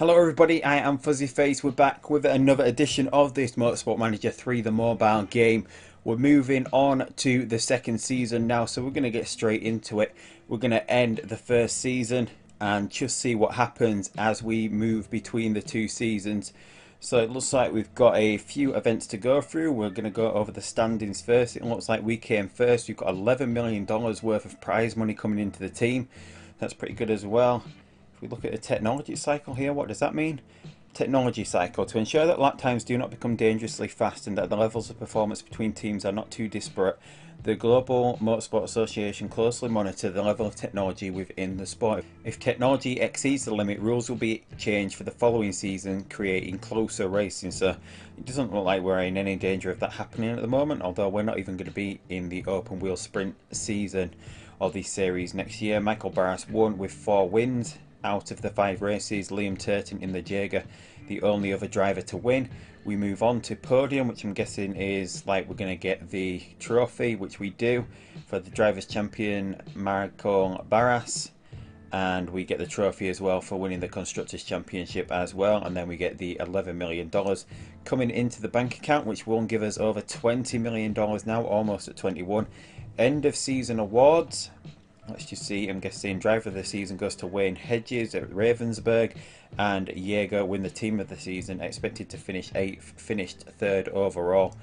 Hello everybody, I am Fuzzy Face. We're back with another edition of this Motorsport Manager 3, the mobile game. We're moving on to the second season now, so we're going to get straight into it. We're going to end the first season and just see what happens as we move between the two seasons. So it looks like we've got a few events to go through. We're going to go over the standings first. It looks like we came first. We've got $11 million worth of prize money coming into the team. That's pretty good as well. We look at the technology cycle here. What does that mean? Technology cycle: to ensure that lap times do not become dangerously fast and that the levels of performance between teams are not too disparate, the Global Motorsport Association closely monitor the level of technology within the sport. If technology exceeds the limit, rules will be changed for the following season, creating closer racing. So it doesn't look like we're in any danger of that happening at the moment, although we're not even going to be in the open wheel sprint season of this series next year. Michael Barras won with 4 wins out of the 5 races. Liam Turton in the Jaeger, the only other driver to win. We move on to podium, which I'm guessing is like we're going to get the trophy, which we do, for the drivers champion Michael Barras, and we get the trophy as well for winning the constructors championship as well, and then we get the $11 million coming into the bank account, which will give us over $20 million now, almost at 21. End of season awards. Let's just see. I'm guessing driver of the season goes to Wayne Hedges at Ravensburg, and Jaeger win the team of the season, expected to finish 8th, finished 3rd overall.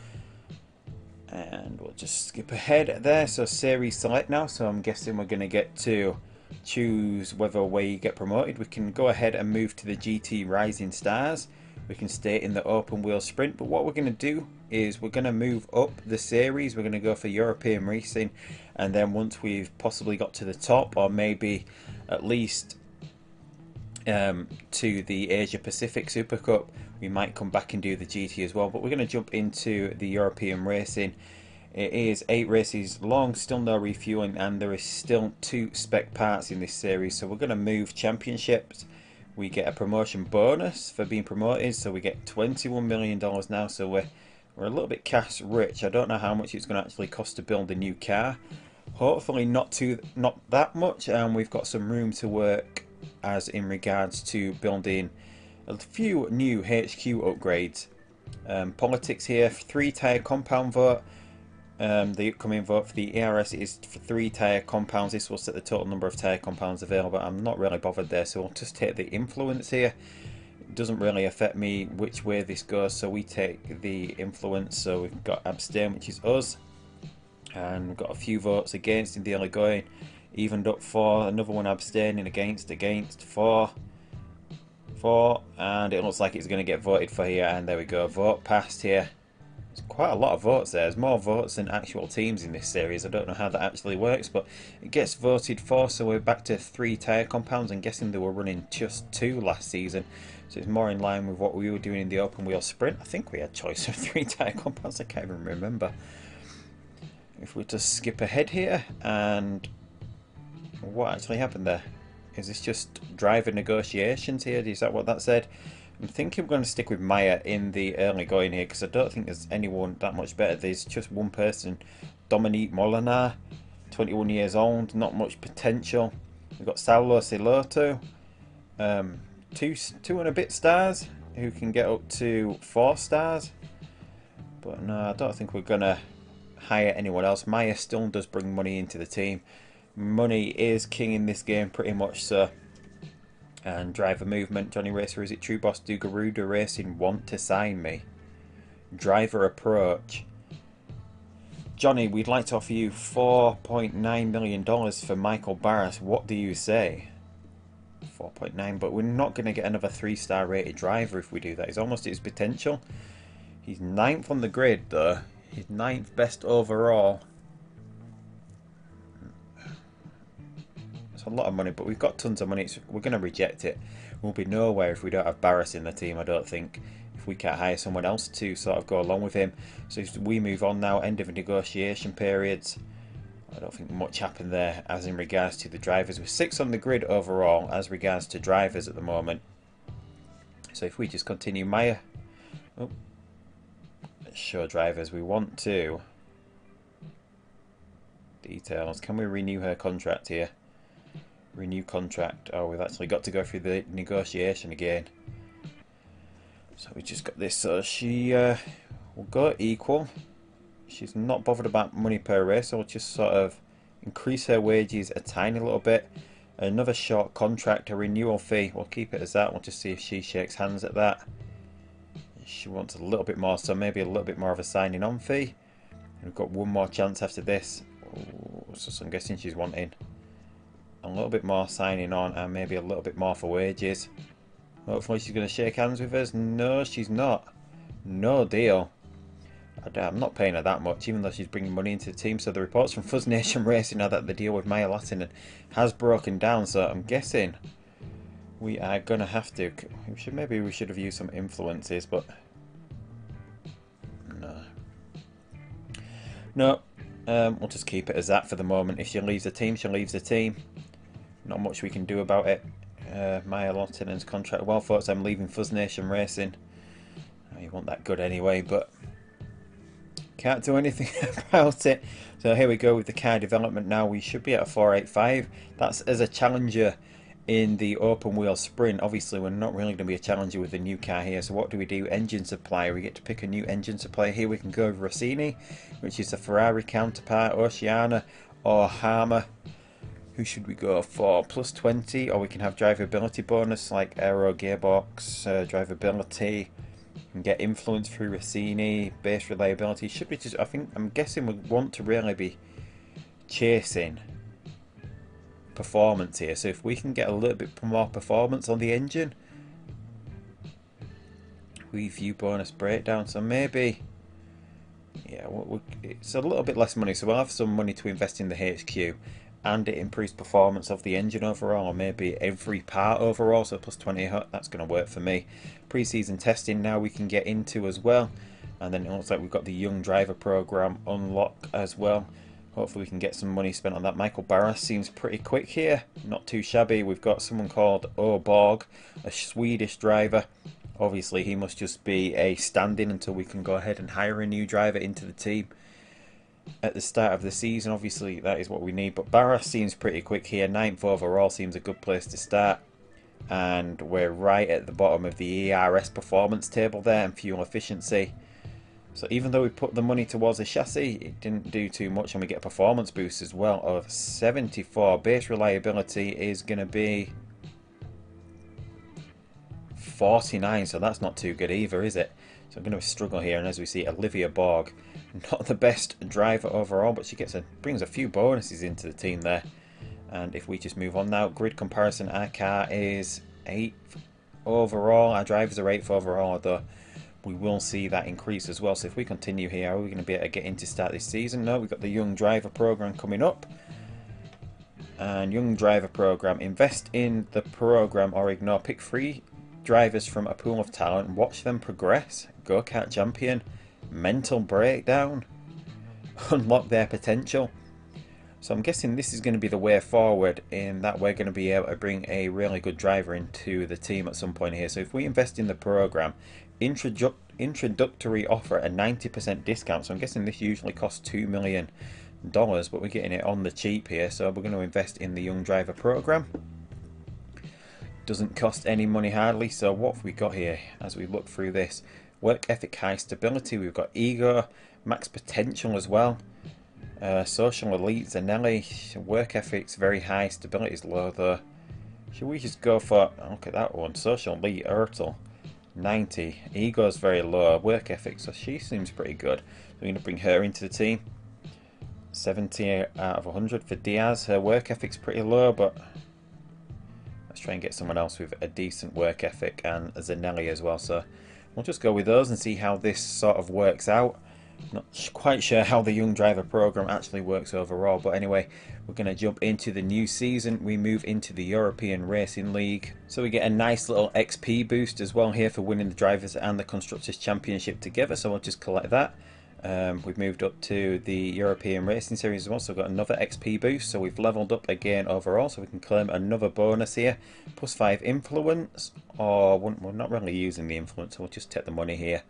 And we'll just skip ahead there. So series select now, so I'm guessing we're going to get to choose whether we get promoted. We can go ahead and move to the GT Rising Stars. We can stay in the open wheel sprint, but what we're going to do is we're going to move up the series. We're going to go for European racing, and then once we've possibly got to the top, or maybe at least to the Asia Pacific Super Cup, we might come back and do the GT as well. But we're going to jump into the European racing. It is 8 races long, still no refueling, and there is still 2 spec parts in this series. So we're going to move championships. We get a promotion bonus for being promoted, so we get $21 million now. So we're a little bit cash rich. I don't know how much it's going to actually cost to build a new car. Hopefully not that much, and we've got some room to work as in regards to building a few new HQ upgrades. Politics here: 3 tyre compound vote. The upcoming vote for the ERS is for 3 tyre compounds. This will set the total number of tyre compounds available. I'm not really bothered there, so we'll just take the influence here. It doesn't really affect me which way this goes, so we take the influence. So we've got abstain, which is us, and we've got a few votes against in the early going. Evened up 4, another one abstaining, against 4, and it looks like it's going to get voted for here, and there we go, vote passed here. Quite a lot of votes there. There's more votes than actual teams in this series. I don't know how that actually works, but it gets voted for, so we're back to 3 tyre compounds. I'm guessing they were running just 2 last season, so it's more in line with what we were doing in the open wheel sprint. I think we had choice of 3 tyre compounds. I can't even remember. If we just skip ahead here, and what actually happened there? Is this just driver negotiations here? Is that what that said? I'm thinking we're going to stick with Maya in the early going here, because I don't think there's anyone that much better. There's just one person, Dominique Molinar, 21 years old, not much potential. We've got Saulo Siloto, 2 and a bit stars, who can get up to 4 stars. But no, I don't think we're going to hire anyone else. Maya still does bring money into the team. Money is king in this game, pretty much so. And driver movement: Johnny Racer, is it true boss? Do Garuda Racing want to sign me? Driver approach: Johnny, we'd like to offer you $4.9 million for Michael Barras. What do you say? 4.9, but we're not going to get another 3-star rated driver if we do that. He's almost at his potential. He's 9th on the grid though. He's 9th best overall. It's a lot of money, but we've got tons of money. We're going to reject it. We'll be nowhere if we don't have Barras in the team, I don't think, if we can't hire someone else to sort of go along with him. So if we move on now, end of negotiation periods. I don't think much happened there as in regards to the drivers. We're 6th on the grid overall as regards to drivers at the moment. So if we just continue, Maya. Oh, let's show drivers. We want to. Details. Can we renew her contract here? Renew contract. Oh, we've actually got to go through the negotiation again. So we just got this, so she will go equal. She's not bothered about money per race, so we'll just sort of increase her wages a tiny little bit. Another short contract, a renewal fee, we'll keep it as that. We'll just see if she shakes hands at that. She wants a little bit more, so maybe a little bit more of a signing on fee. We've got one more chance after this. Ooh, so I'm guessing she's wanting a little bit more signing on and maybe a little bit more for wages. Hopefully she's going to shake hands with us. No, she's not. No deal. I'm not paying her that much, even though she's bringing money into the team. So the reports from Fuzz Nation Racing are that the deal with Maya Lattinen has broken down. So I'm guessing we are going to have to. Maybe we should have used some influences, but no. No, we'll just keep it as that for the moment. If she leaves the team, she leaves the team. Not much we can do about it. Maya Lattinen's contract. Well, folks, I'm leaving Fuzz Nation Racing. You want that good anyway, but can't do anything about it. So here we go with the car development now. We should be at a 485. That's as a challenger in the open wheel sprint. Obviously, we're not really going to be a challenger with the new car here. So what do? Engine supplier. We get to pick a new engine supplier. Here we can go with Rossini, which is the Ferrari counterpart, Oceana or Harmer. Who should we go for? Plus 20, or we can have drivability bonus like aero, gearbox, drivability. And get influence through Rossini, base reliability. Should we just? I'm guessing we want to really be chasing performance here. So if we can get a little bit more performance on the engine, we view bonus breakdown. So maybe, yeah, it's a little bit less money. So we'll have some money to invest in the HQ, and it improves performance of the engine overall, or maybe every part overall. So plus 20, that's going to work for me. Pre-season testing now we can get into as well, and then it looks like we've got the young driver program unlock as well. Hopefully we can get some money spent on that. Michael Barras seems pretty quick here, not too shabby. We've got someone called Borg, a Swedish driver. Obviously he must just be a stand-in until we can go ahead and hire a new driver into the team at the start of the season. Obviously that is what we need, but Barras seems pretty quick here. 9th overall seems a good place to start, and we're right at the bottom of the ERS performance table there, and fuel efficiency. So even though we put the money towards the chassis, it didn't do too much, and we get a performance boost as well of 74. Base reliability is going to be 49, so that's not too good either, is it? So I'm going to struggle here, and as we see, Olivia Borg, not the best driver overall, but she brings a few bonuses into the team there. And if we just move on now, grid comparison, our car is 8th overall, our drivers are 8th overall, although we will see that increase as well. So if we continue here, are we going to be able to get into start this season? No, we've got the young driver program coming up. And young driver program, invest in the program or ignore. Pick 3 drivers from a pool of talent and watch them progress. Go-kart champion, mental breakdown, unlock their potential. So I'm guessing this is going to be the way forward, in that we're going to be able to bring a really good driver into the team at some point here. So if we invest in the program, introductory offer a 90% discount. So I'm guessing this usually costs $2 million, but we're getting it on the cheap here. So we're going to invest in the young driver program. Doesn't cost any money hardly. So what have we got here as we look through this? Work ethic, high stability. We've got ego, max potential as well. Social elite, Zanelli. Work ethics very high, stability is low though. Should we just go for, look at that one, social elite, Ertl, 90. Ego's very low, work ethics, so she seems pretty good. So we're going to bring her into the team. 70 out of 100 for Diaz. Her work ethic's pretty low, but let's try and get someone else with a decent work ethic, and Zanelli as well. So we'll just go with those and see how this sort of works out. Not quite sure how the young driver program actually works overall, but anyway, we're going to jump into the new season. We move into the European Racing League, so we get a nice little XP boost as well here for winning the drivers and the constructors championship together. So I'll just collect that. We've moved up to the European Racing Series as well, so we've got another XP boost, so we've leveled up again overall, so we can claim another bonus here. Plus 5 influence, or we're not really using the influence, so we'll just take the money here.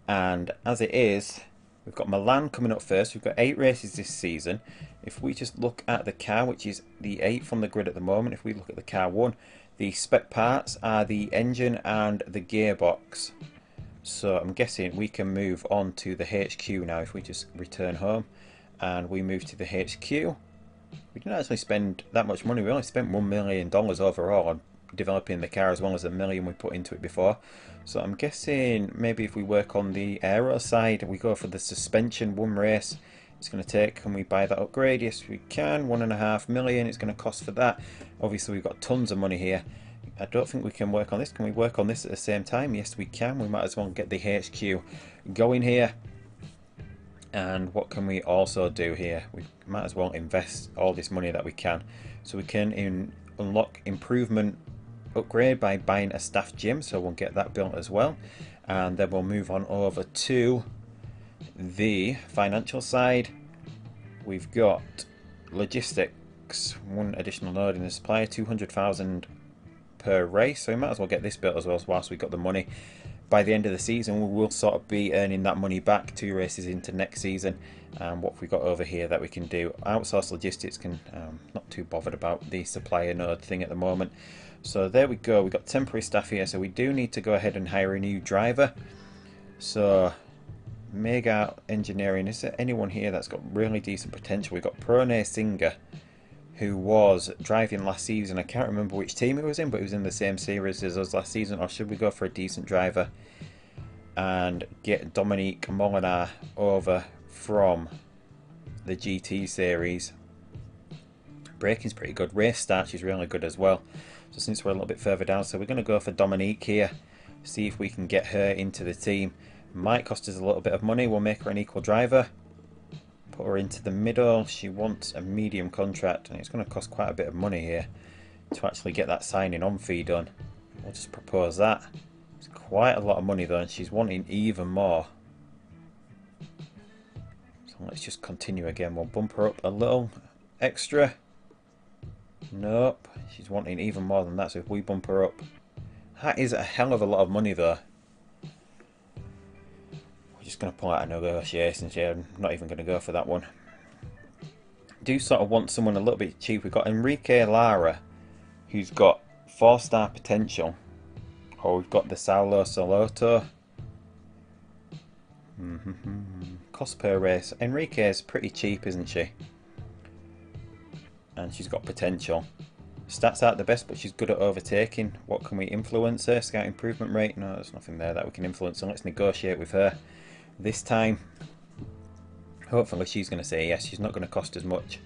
And as it is, we've got Milan coming up first. We've got 8 races this season. If we just look at the car, which is the 8th on the grid at the moment, if we look at the car 1, The spec parts are the engine and the gearbox. So I'm guessing we can move on to the HQ now if we just return home and we move to the HQ. We didn't actually spend that much money. We only spent $1 million overall on developing the car, as well as $1 million we put into it before. So I'm guessing maybe if we work on the aero side, we go for the suspension. One race it's going to take. Can we buy that upgrade? Yes, we can. $1.5 million it's going to cost for that. Obviously we've got tons of money here. I don't think we can work on this. Can we work on this at the same time? Yes, we can. We might as well get the HQ going here. And what can we also do here? We might as well invest all this money that we can. So we can unlock improvement upgrade by buying a staff gym. So we'll get that built as well. And then we'll move on over to the financial side. We've got logistics. One additional node in the supplier. 200,000 per race. So we might as well get this built as well whilst we've got the money. By the end of the season we will sort of be earning that money back 2 races into next season. And what have we got over here that we can do? Outsource logistics. Can not too bothered about the supplier node thing at the moment. So there we go. We've got temporary staff here, so we do need to go ahead and hire a new driver. So Mega Engineering, is there anyone here that's got really decent potential? We've got Prone Singer, who was driving last season. I can't remember which team he was in, but he was in the same series as us last season. Or should we go for a decent driver and get Dominique Molinar over from the GT series? Braking's pretty good. Race start, she's really good as well. So since we're a little bit further down, so we're going to go for Dominique here. See if we can get her into the team. Might cost us a little bit of money. We'll make her an equal driver. Put her into the middle. She wants a medium contract, and it's going to cost quite a bit of money here to actually get that signing on fee done. We'll just propose that. It's quite a lot of money though, and she's wanting even more. So let's just continue again. We'll bump her up a little extra. Nope, she's wanting even more than that, so if we bump her up, that is a hell of a lot of money though. We're just going to pull out a negotiation here. I'm not even going to go for that one. Do sort of want someone a little bit cheap. We've got Enrique Lara, who's got 4-star potential. Or we've got the Saulo Soloto. Cost per race. Enrique is pretty cheap, isn't she? And she's got potential. Stats aren't the best, but she's good at overtaking. What can we influence her? Scout improvement rate? No, there's nothing there that we can influence. So let's negotiate with her this time. Hopefully she's going to say yes. She's not going to cost as much.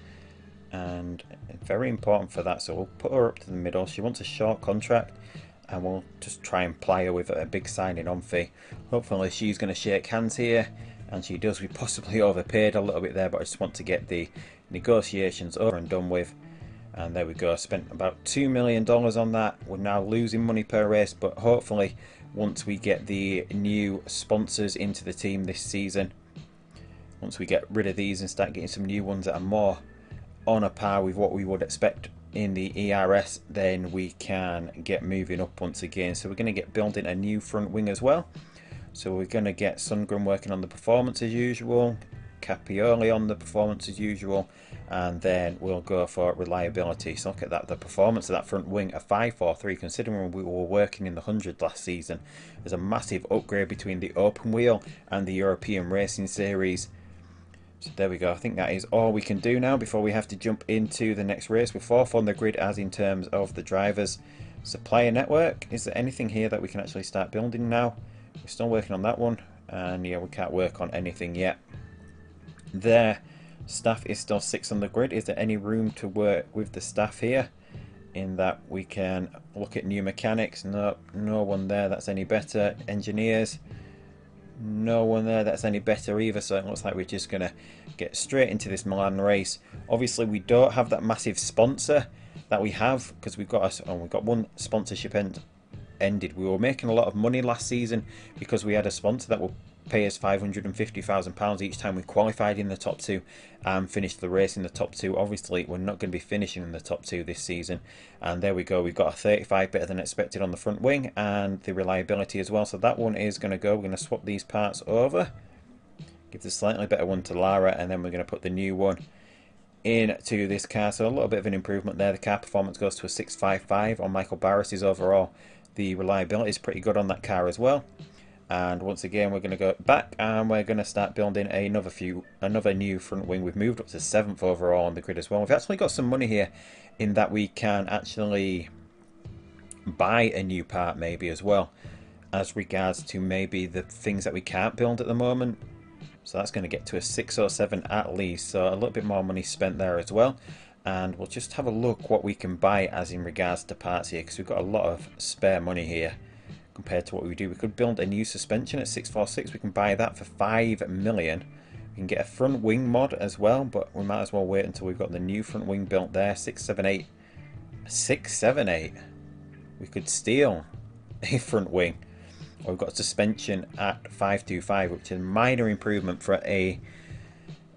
And very important for that. So we'll put her up to the middle. She wants a short contract. And we'll just try and ply her with a big signing on fee. Hopefully she's going to shake hands here. And she does. We possibly overpaid a little bit there, but I just want to get the negotiations over and done with. And there we go. Spent about $2 million on that. We're now losing money per race, but hopefully once we get the new sponsors into the team this season, once we get rid of these and start getting some new ones that are more on a par with what we would expect in the ERS, then we can get moving up once again. So we're going to get building a new front wing as well. So we're going to get Sundgren working on the performance as usual, Capioli on the performance as usual, and then we'll go for reliability. So look at that, the performance of that front wing, a 543, considering we were working in the 100 last season. There's a massive upgrade between the open wheel and the European Racing Series. So there we go. I think that is all we can do now before we have to jump into the next race. We're 4th on the grid as in terms of the drivers. Supplier network, is there anything here that we can actually start building now? We're still working on that one, and yeah, we can't work on anything yet. There, staff is still 6 on the grid. Is there any room to work with the staff here? In that we can look at new mechanics. No, no one there that's any better. Engineers, no one there that's any better either. So it looks like we're just gonna get straight into this Milan race. Obviously, we don't have that massive sponsor that we have because we've got one sponsorship ended. We were making a lot of money last season because we had a sponsor that will pay us £550,000 each time we qualified in the top 2 and finished the race in the top 2. Obviously we're not going to be finishing in the top 2 this season, and there we go, we've got a 35 better than expected on the front wing and the reliability as well. So that one is going to go. We're going to swap these parts over, give the slightly better one to Lara, and then we're going to put the new one into this car. So a little bit of an improvement there. The car performance goes to a 655 on Michael Barris's overall. The reliability is pretty good on that car as well. And once again, we're going to go back and we're going to start building another new front wing. We've moved up to 7th overall on the grid as well. We've actually got some money here in that we can actually buy a new part maybe as well, as regards to maybe the things that we can't build at the moment. So that's going to get to a 607 at least, so a little bit more money spent there as well. And we'll just have a look what we can buy as in regards to parts here, because we've got a lot of spare money here compared to what we do. We could build a new suspension at 646. We can buy that for 5 million. We can get a front wing mod as well, but we might as well wait until we've got the new front wing built there. 678. 678. We could steal a front wing. We've got suspension at 525, which is a minor improvement for $1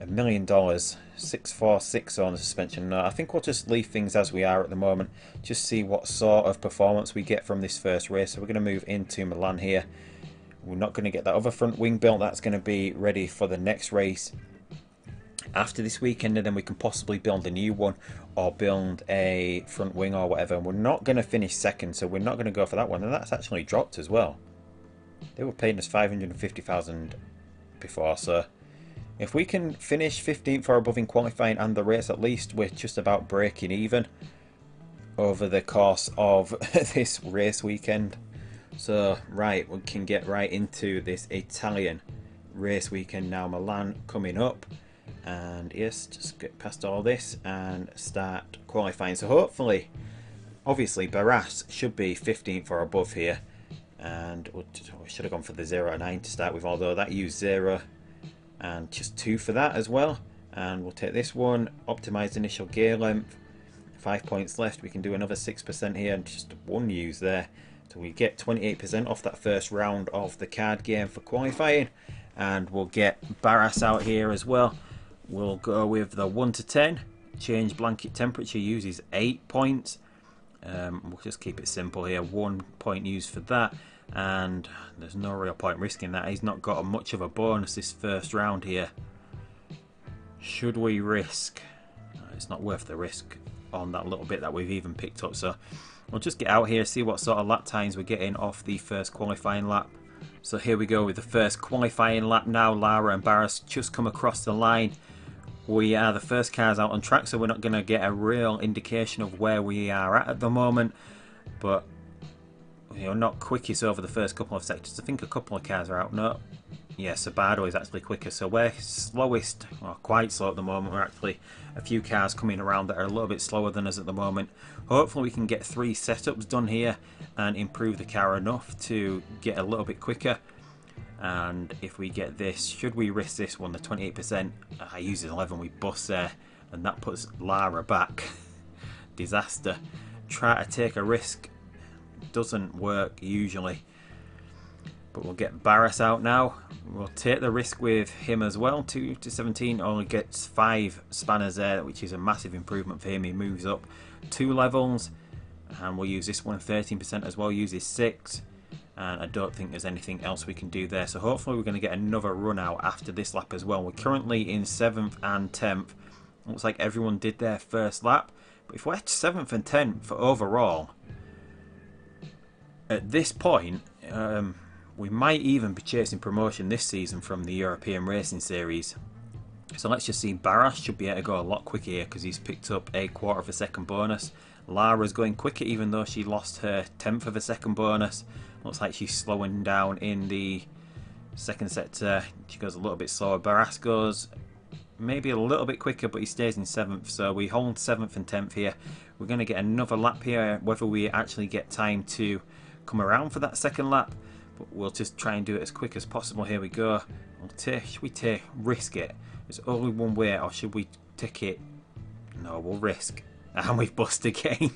million. 646 on the suspension. No, I think we'll just leave things as we are at the moment. Just see what sort of performance we get from this first race. So we're going to move into Milan here. We're not going to get that other front wing built. That's going to be ready for the next race after this weekend, and then we can possibly build a new one or build a front wing or whatever. And we're not going to finish second, so we're not going to go for that one. And that's actually dropped as well. They were paying us 550,000 before, so if we can finish 15th or above in qualifying and the race, at least we're just about breaking even over the course of this race weekend. So right, we can get right into this Italian race weekend now. Milan coming up, and yes, just get past all this and start qualifying. So hopefully, obviously Barras should be 15th or above here, and we should have gone for the 0-9 to start with, although that used 0 and just 2 for that as well. And we'll take this one, optimized initial gear length, 5 points left. We can do another 6% here and just 1 use there, so we get 28% off that first round of the card game for qualifying. And we'll get Barras out here as well. We'll go with the 1 to 10. Change blanket temperature uses 8 points. We'll just keep it simple here. 1 point used for that, and there's no real point risking that. He's not got much of a bonus this first round here. Should we risk? It's not worth the risk on that little bit that we've even picked up. So we'll just get out here, see what sort of lap times we're getting off the first qualifying lap. So here we go with the first qualifying lap now. Lara and Barras just come across the line. We are the first cars out on track, so we're not going to get a real indication of where we are at the moment. But not quickest over the first couple of sectors. I think a couple of cars are out. No, yeah, Sabado is actually quicker. So we're slowest, or quite slow at the moment. We're actually a few cars coming around that are a little bit slower than us at the moment. Hopefully we can get 3 setups done here and improve the car enough to get a little bit quicker. And if we get this, should we risk this one, the 28%? I use 11, we bust there, and that puts Lara back. Disaster. Try to take a risk, doesn't work usually. But we'll get Barras out now. We'll take the risk with him as well. 2 to 17 only gets 5 spanners there, which is a massive improvement for him. He moves up 2 levels, and we'll use this one 13% as well. Uses 6. And I don't think there's anything else we can do there. So hopefully we're going to get another run out after this lap as well. We're currently in 7th and 10th. Looks like everyone did their first lap. But if we're 7th and 10th for overall, at this point, we might even be chasing promotion this season from the European Racing Series. So let's just see. Barras should be able to go a lot quicker here because he's picked up a 1/4 of a second bonus. Lara's going quicker even though she lost her 1/10 of a second bonus. Looks like she's slowing down in the second sector. She goes a little bit slower. Barras goes maybe a little bit quicker, but he stays in 7th. So we hold 7th and 10th here. We're going to get another lap here, whether we actually get time to come around for that second lap. But we'll just try and do it as quick as possible. Here we go. Should we risk it? There's only one way, or should we take it? No, we'll risk. And we've bust again.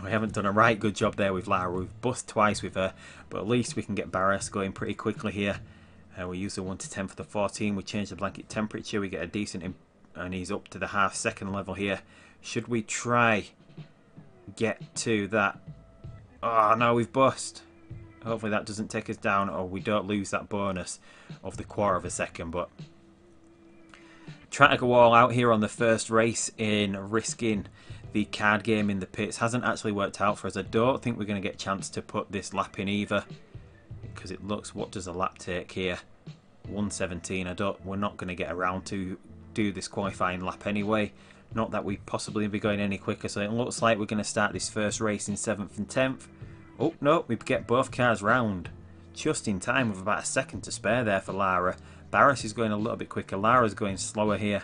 We haven't done a right good job there with Lara. We've bust twice with her, but at least we can get Barras going pretty quickly here. We use the 1 to 10 for the 14. We change the blanket temperature. We get a decent, and he's up to the half second level here. Should we try get to that? Oh no, we've bust. Hopefully that doesn't take us down, or we don't lose that bonus of the 1/4 of a second. But Trying to go all out here on the first race in risking the card game in the pits hasn't actually worked out for us. I don't think we're going to get a chance to put this lap in either, because it looks, what does a lap take here? 1:17. We're not going to get around to do this qualifying lap anyway. Not that we possibly be going any quicker. So it looks like we're going to start this first race in 7th and 10th. Oh no, we get both cars round just in time with about a second to spare there for Lara. Barras is going a little bit quicker. Lara's going slower here.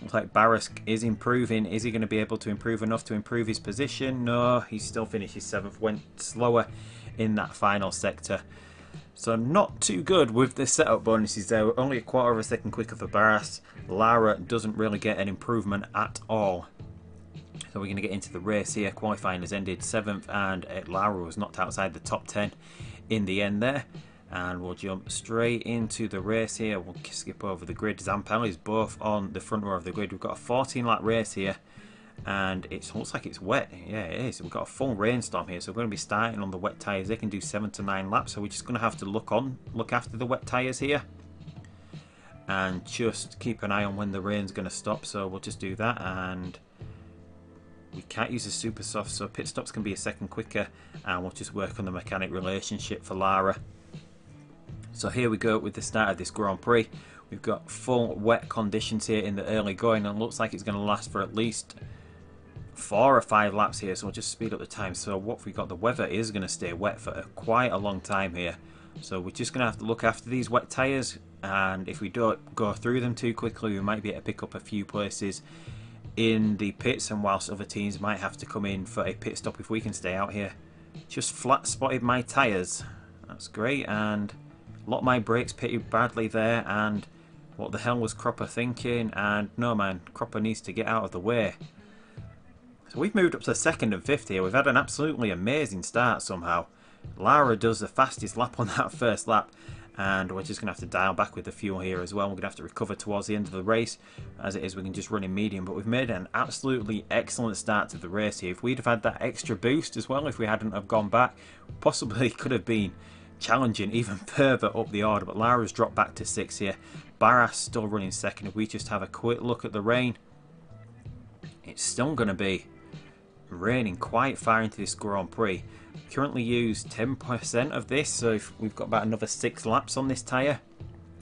Looks like Barras is improving. Is he going to be able to improve enough to improve his position? No, he still finishes 7th. Went slower in that final sector. So not too good with the setup bonuses there. We're only a quarter of a second quicker for Barras. Lara doesn't really get an improvement at all. So we're going to get into the race here. Qualifying has ended 7th, and Lara was knocked outside the top 10 in the end there. And we'll jump straight into the race here. We'll skip over the grid. Zampelli is both on the front row of the grid. We've got a 14-lap race here, and it looks like it's wet. Yeah, it is. We've got a full rainstorm here, so we're going to be starting on the wet tyres. They can do 7 to 9 laps, so we're just going to have to look after the wet tyres here, and just keep an eye on when the rain's going to stop. So we'll just do that, and we can't use the super soft, so pit stops can be a second quicker, and we'll just work on the mechanic relationship for Lara. So here we go with the start of this Grand Prix. We've got full wet conditions here in the early going, and it looks like it's going to last for at least 4 or 5 laps here, so we'll just speed up the time. So what we got, the weather is going to stay wet for quite a long time here, so we're just going to have to look after these wet tyres, and if we don't go through them too quickly, we might be able to pick up a few places in the pits, and whilst other teams might have to come in for a pit stop if we can stay out here. Just flat spotted my tyres, that's great, and a lot of my brakes pitted badly there, and what the hell was Cropper thinking? And no man, Cropper needs to get out of the way. So we've moved up to 2nd and 5th here. We've had an absolutely amazing start somehow. Lara does the fastest lap on that first lap, and we're just going to have to dial back with the fuel here as well. We're going to have to recover towards the end of the race. As it is, we can just run in medium, but we've made an absolutely excellent start to the race here. If we'd have had that extra boost as well, if we hadn't have gone back, possibly could have been challenging even further up the order, but Lara's dropped back to 6th here. Barras still running 2nd. If we just have a quick look at the rain, it's still going to be raining quite far into this Grand Prix. Currently use 10% of this, so if we've got about another 6 laps on this tyre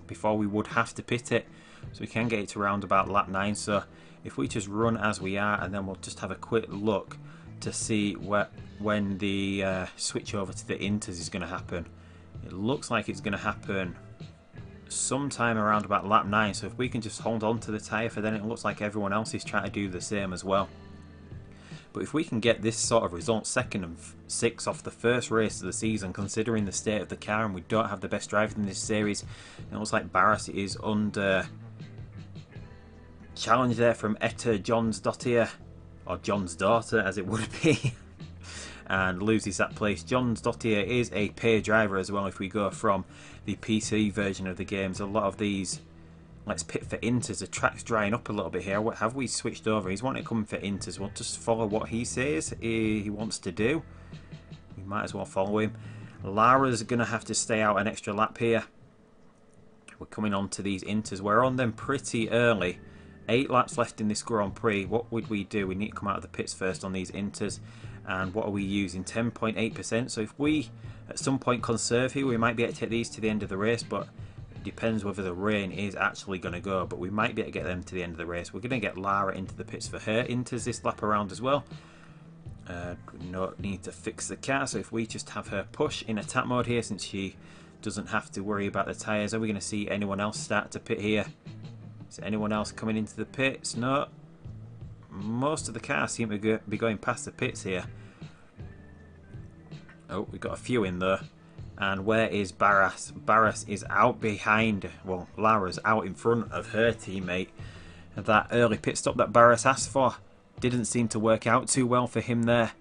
before we would have to pit it, so we can get it to around about lap 9. So if we just run as we are, and then we'll just have a quick look to see when the switch over to the inters is going to happen. It looks like it's going to happen sometime around about lap 9, so if we can just hold on to the tyre for then, it looks like everyone else is trying to do the same as well. But if we can get this sort of result, 2nd and 6th off the first race of the season, considering the state of the car, and we don't have the best driver in this series, it looks like Barras is under challenge there from Etta Johnsdottir, or John's daughter as it would be, and loses that place. Johnsdottir is a pay driver as well if we go from the PC version of the games. A lot of these, let's pit for inters, the track's drying up a little bit here. What have we switched over? He's wanting to come for inters. We'll just follow what he says he wants to do. We might as well follow him. Lara's going to have to stay out an extra lap here. We're coming on to these inters. We're on them pretty early. 8 laps left in this Grand Prix. What would we do? We need to come out of the pits first on these inters. And what are we using? 10.8%. So if we at some point conserve here, we might be able to take these to the end of the race, but it depends whether the rain is actually going to go. But we might be able to get them to the end of the race. We're going to get Lara into the pits for her inters this lap around as well. No need to fix the car, so if we just have her push in attack mode here, since she doesn't have to worry about the tyres. Are we going to see anyone else start to pit here? Is there anyone else coming into the pits? No. Most of the cars seem to be going past the pits here. Oh, we've got a few in there. And where is Barras? Barras is out behind, well, Lara's out in front of her teammate. That early pit stop that Barras asked for didn't seem to work out too well for him there.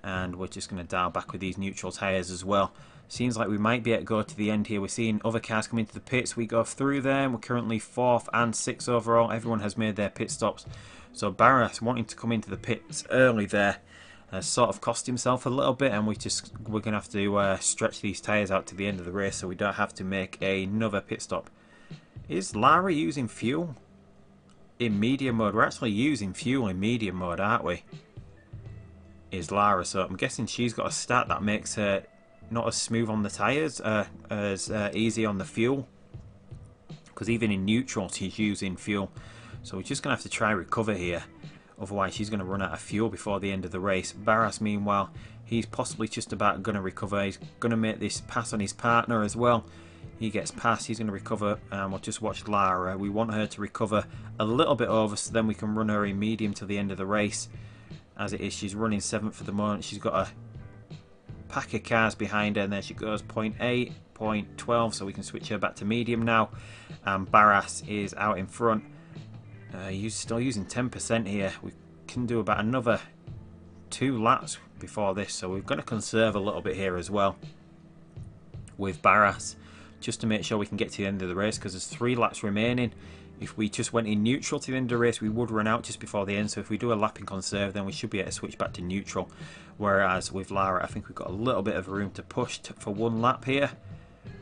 And we're just going to dial back with these neutral tyres as well. Seems like we might be able to go to the end here. We're seeing other cars come into the pits. We go through them. We're currently 4th and 6th overall. Everyone has made their pit stops. So Barras wanting to come into the pits early there has sort of cost himself a little bit, and we're going to have to stretch these tyres out to the end of the race so we don't have to make another pit stop. Is Lara using fuel? in medium mode. We're actually using fuel in medium mode, aren't we? Is Lara, so I'm guessing she's got a stat that makes her not as smooth on the tyres, as easy on the fuel. Because even in neutral, she's using fuel. So we're just going to have to try recover here. Otherwise, she's going to run out of fuel before the end of the race. Barras, meanwhile, he's possibly just about going to recover. He's going to make this pass on his partner as well. He gets past, he's going to recover, and we'll just watch Lara. We want her to recover a little bit over, so then we can run her in medium till the end of the race. As it is, she's running 7th for the moment. She's got a pack of cars behind her, and there she goes, 0.8, 0.12, so we can switch her back to medium now. And Barras is out in front. He's still using 10% here. We can do about another 2 laps before this, so we're going to conserve a little bit here as well with Barras, just to make sure we can get to the end of the race, because there's 3 laps remaining. If we just went in neutral to the end of the race, we would run out just before the end. So if we do a lap in conserve, then we should be able to switch back to neutral. Whereas with Lara, I think we've got a little bit of room to push for 1 lap here.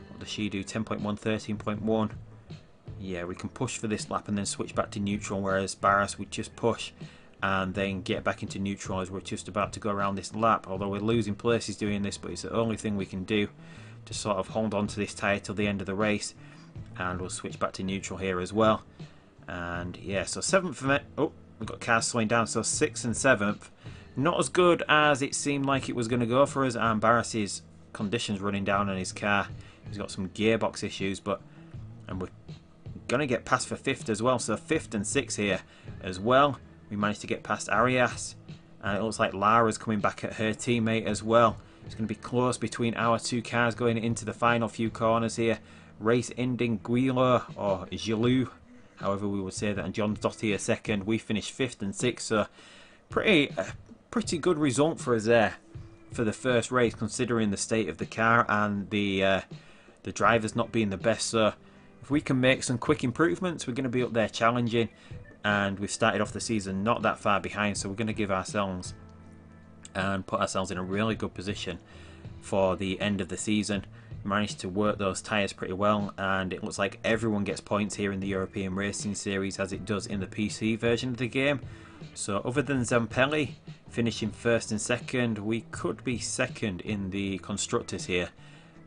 What does she do? 10.1, 13.1. Yeah, we can push for this lap and then switch back to neutral. Whereas Barras would just push and then get back into neutral as we're just about to go around this lap. Although we're losing places doing this, but it's the only thing we can do to sort of hold on to this tyre till the end of the race. And we'll switch back to neutral here as well. And yeah, so 7th from it. Oh, we've got cars slowing down. So 6th and 7th. Not as good as it seemed like it was going to go for us. And Barris's conditions running down on his car. He's got some gearbox issues, and we're going to get past for 5th as well. So 5th and 6th here as well. We managed to get past Arias. And it looks like Lara's coming back at her teammate as well. It's going to be close between our 2 cars going into the final few corners here. Race ending Guilo, or Gilou, however we would say that, and John Dottier 2nd. We finished 5th and 6th, so pretty good result for us there for the first race, considering the state of the car and the drivers not being the best. So if we can make some quick improvements, we're going to be up there challenging, and we've started off the season not that far behind, so we're going to give ourselves and put ourselves in a really good position for the end of the season. Managed to work those tyres pretty well, and it looks like everyone gets points here in the European Racing Series as it does in the PC version of the game. So other than Zampelli finishing 1st and 2nd, we could be 2nd in the Constructors here,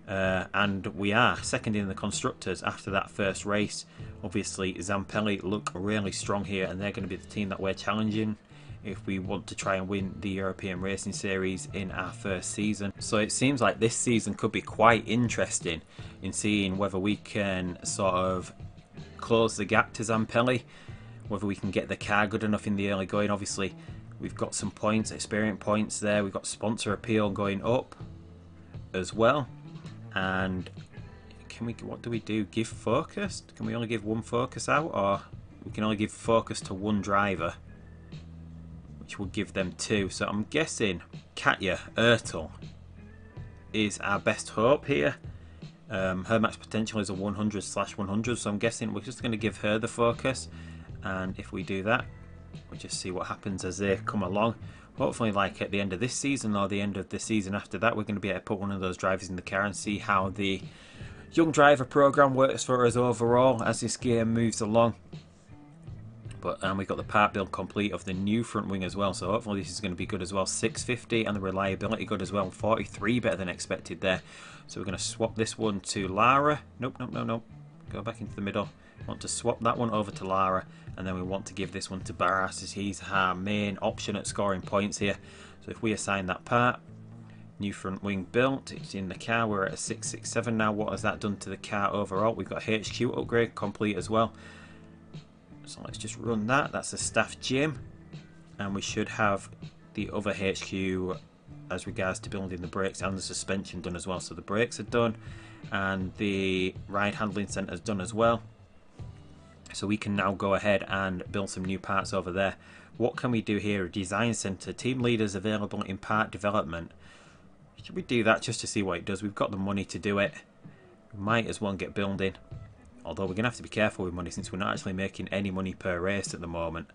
and we are 2nd in the Constructors after that first race. Obviously Zampelli look really strong here, and they're going to be the team that we're challenging if we want to try and win the European Racing Series in our first season. So it seems like this season could be quite interesting in seeing whether we can sort of close the gap to Zampelli, whether we can get the car good enough in the early going. Obviously we've got some points, experience points there, we've got sponsor appeal going up as well. And can we, what do we do? Give focus? Can we only give 1 focus out, or we can only give focus to 1 driver, which will give them 2. So I'm guessing Katja Ertel is our best hope here. Her max potential is a 100/100, so I'm guessing we're just going to give her the focus. And if we do that, we'll just see what happens as they come along. Hopefully, like at the end of this season or the end of the season after that, we're going to be able to put one of those drivers in the car and see how the young driver program works for us overall as this game moves along. But we've got the part build complete of the new front wing as well, so hopefully this is going to be good as well. 650 and the reliability good as well. 43 better than expected there. So we're going to swap this one to Lara. Nope. Go back into the middle. Want to swap that one over to Lara, and then we want to give this one to Barras as he's our main option at scoring points here. So if we assign that part, new front wing built, it's in the car. We're at a 667 now. What has that done to the car overall? We've got HQ upgrade complete as well. So let's just run that. That's a staff gym, and we should have the other HQ as regards to building the brakes and the suspension done as well. So the brakes are done, and the ride handling centre is done as well. So we can now go ahead and build some new parts over there. What can we do here? A design centre, team leaders available in part development. Should we do that just to see what it does? We've got the money to do it. We might as well get building. Although we're going to have to be careful with money since we're not actually making any money per race at the moment.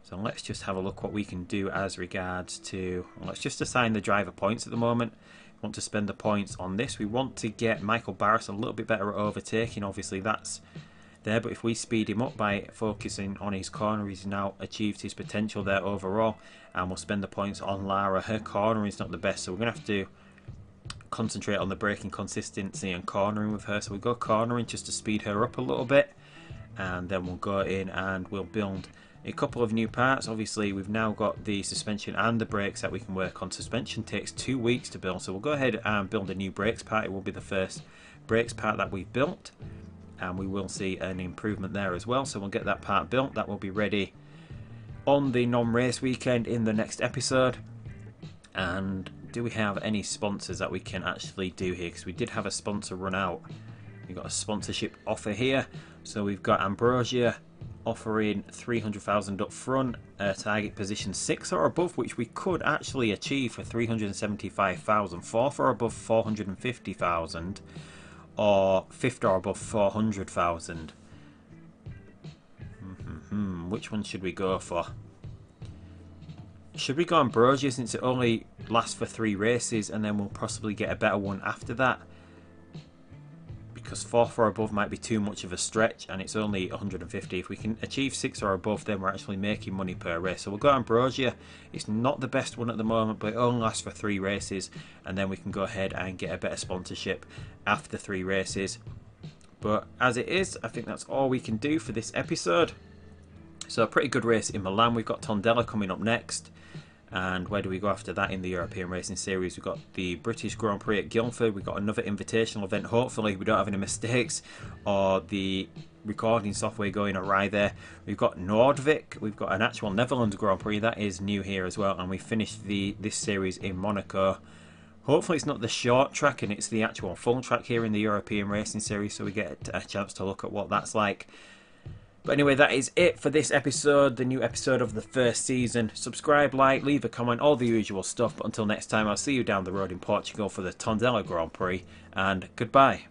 So let's just have a look what we can do as regards to... Let's just assign the driver points at the moment. We want to spend the points on this. We want to get Michael Barras a little bit better at overtaking. Obviously that's there. But if we speed him up by focusing on his corner, he's now achieved his potential there overall, and we'll spend the points on Lara. Her cornering is not the best, so we're going to have to concentrate on the braking consistency and cornering with her. So we'll go cornering just to speed her up a little bit, and then we'll go in and we'll build a couple of new parts. Obviously we've now got the suspension and the brakes that we can work on. Suspension takes 2 weeks to build, so we'll go ahead and build a new brakes part. It will be the first brakes part that we've built, and we will see an improvement there as well. So we'll get that part built. That will be ready on the non-race weekend in the next episode. And do we have any sponsors that we can actually do here? Because we did have a sponsor run out. We've got a sponsorship offer here. So we've got Ambrosia offering 300,000 up front, target position 6 or above, which we could actually achieve for 375,000. 4th or above 450,000, or 5th or above 400,000. Which one should we go for? Should we go Ambrosia, since it only lasts for 3 races, and then we'll possibly get a better one after that? Because 4th or above might be too much of a stretch, and it's only 150. If we can achieve 6 or above, then we're actually making money per race. So we'll go Ambrosia. It's not the best one at the moment, but it only lasts for 3 races, and then we can go ahead and get a better sponsorship after 3 races. But as it is, I think that's all we can do for this episode. So a pretty good race in Milan. We've got Tondela coming up next. And where do we go after that in the European Racing Series? We've got the British Grand Prix at Guildford. We've got another invitational event. Hopefully we don't have any mistakes or the recording software going awry there. We've got Nordvik. We've got an actual Netherlands Grand Prix. That is new here as well. And we finished this series in Monaco. Hopefully it's not the short track and it's the actual full track here in the European Racing Series, so we get a chance to look at what that's like. But anyway, that is it for this episode, the new episode of the first season. Subscribe, like, leave a comment, all the usual stuff. But until next time, I'll see you down the road in Portugal for the Tondela Grand Prix, and goodbye.